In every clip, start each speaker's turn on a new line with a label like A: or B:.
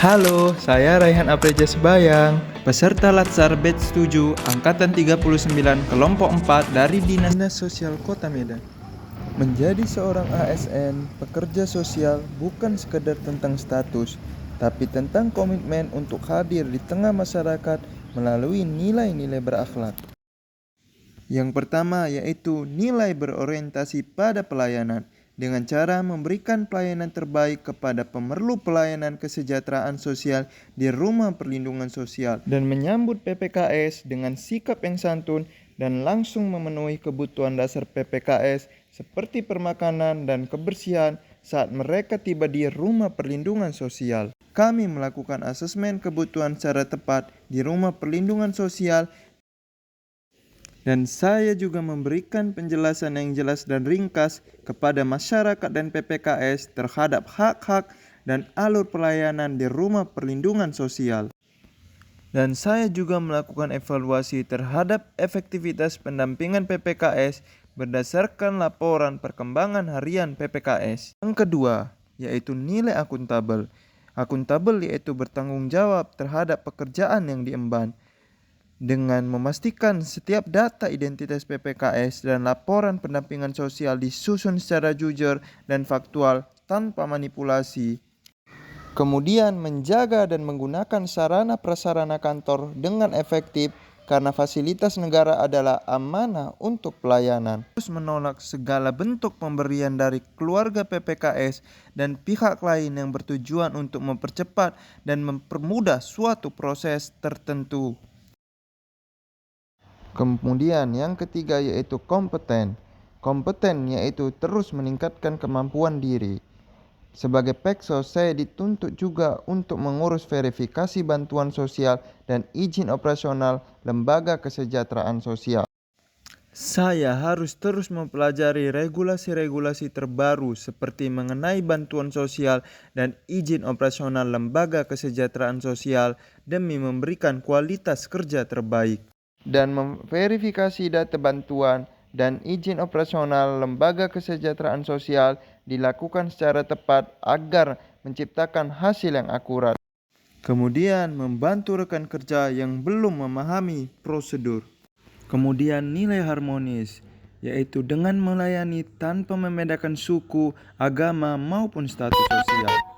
A: Halo, saya Raihan Apreja Sebayang, peserta Latsar Batch 7 Angkatan 39 Kelompok 4 dari Dinas Sosial Kota Medan. Menjadi seorang ASN, pekerja sosial bukan sekedar tentang status, tapi tentang komitmen untuk hadir di tengah masyarakat melalui nilai-nilai berakhlak. Yang pertama yaitu nilai berorientasi pada pelayanan, dengan cara memberikan pelayanan terbaik kepada pemerlu pelayanan kesejahteraan sosial di rumah perlindungan sosial dan menyambut PPKS dengan sikap yang santun dan langsung memenuhi kebutuhan dasar PPKS seperti permakanan dan kebersihan saat mereka tiba di rumah perlindungan sosial. Kami melakukan asesmen kebutuhan secara tepat di rumah perlindungan sosial dan saya juga memberikan penjelasan yang jelas dan ringkas kepada masyarakat dan PPKS terhadap hak-hak dan alur pelayanan di rumah perlindungan sosial. Dan saya juga melakukan evaluasi terhadap efektivitas pendampingan PPKS berdasarkan laporan perkembangan harian PPKS. Yang kedua, yaitu nilai akuntabel. Akuntabel yaitu bertanggung jawab terhadap pekerjaan yang diemban, dengan memastikan setiap data identitas PPKS dan laporan pendampingan sosial disusun secara jujur dan faktual tanpa manipulasi. Kemudian menjaga dan menggunakan sarana prasarana kantor dengan efektif karena fasilitas negara adalah amanah untuk pelayanan. Terus menolak segala bentuk pemberian dari keluarga PPKS dan pihak lain yang bertujuan untuk mempercepat dan mempermudah suatu proses tertentu. Kemudian yang ketiga yaitu kompeten. Kompeten yaitu terus meningkatkan kemampuan diri. Sebagai Peksos, saya dituntut juga untuk mengurus verifikasi bantuan sosial dan izin operasional lembaga kesejahteraan sosial. Saya harus terus mempelajari regulasi-regulasi terbaru seperti mengenai bantuan sosial dan izin operasional lembaga kesejahteraan sosial demi memberikan kualitas kerja terbaik. Dan memverifikasi data bantuan dan izin operasional lembaga kesejahteraan sosial dilakukan secara tepat agar menciptakan hasil yang akurat. Kemudian membantu rekan kerja yang belum memahami prosedur. Kemudian nilai harmonis, yaitu dengan melayani tanpa membedakan suku, agama maupun status sosial.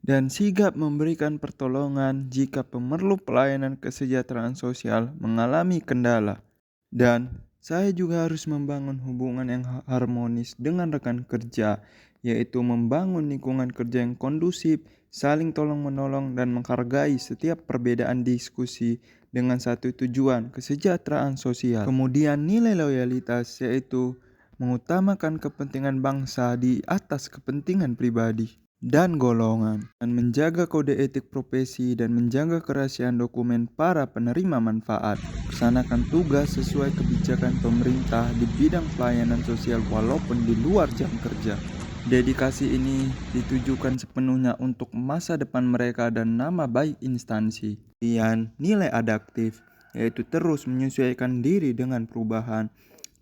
A: Dan sigap memberikan pertolongan jika pemerlu pelayanan kesejahteraan sosial mengalami kendala. Dan saya juga harus membangun hubungan yang harmonis dengan rekan kerja, yaitu membangun lingkungan kerja yang kondusif, saling tolong-menolong dan menghargai setiap perbedaan diskusi dengan satu tujuan, kesejahteraan sosial. Kemudian nilai loyalitas, yaitu mengutamakan kepentingan bangsa di atas kepentingan pribadi dan golongan, dan menjaga kode etik profesi dan menjaga kerahasiaan dokumen para penerima manfaat. Laksanakan tugas sesuai kebijakan pemerintah di bidang pelayanan sosial walaupun di luar jam kerja. Dedikasi ini ditujukan sepenuhnya untuk masa depan mereka dan nama baik instansi. Kemudian nilai adaptif, yaitu terus menyesuaikan diri dengan perubahan,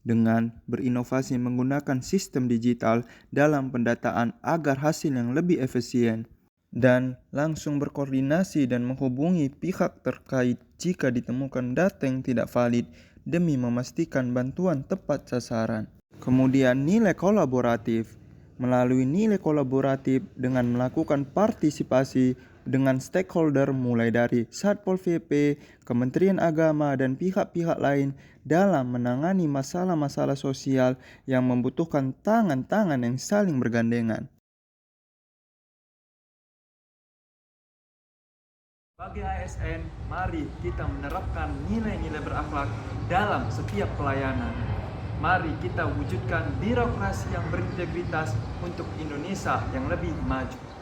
A: dengan berinovasi menggunakan sistem digital dalam pendataan agar hasil yang lebih efisien, dan langsung berkoordinasi dan menghubungi pihak terkait jika ditemukan data yang tidak valid demi memastikan bantuan tepat sasaran. Kemudian nilai kolaboratif. Melalui nilai kolaboratif dengan melakukan partisipasi dengan stakeholder mulai dari Satpol PP, Kementerian Agama, dan pihak-pihak lain dalam menangani masalah-masalah sosial yang membutuhkan tangan-tangan yang saling bergandengan. Bagi ASN, mari kita menerapkan nilai-nilai berakhlak dalam setiap pelayanan. Mari kita wujudkan birokrasi yang berintegritas untuk Indonesia yang lebih maju.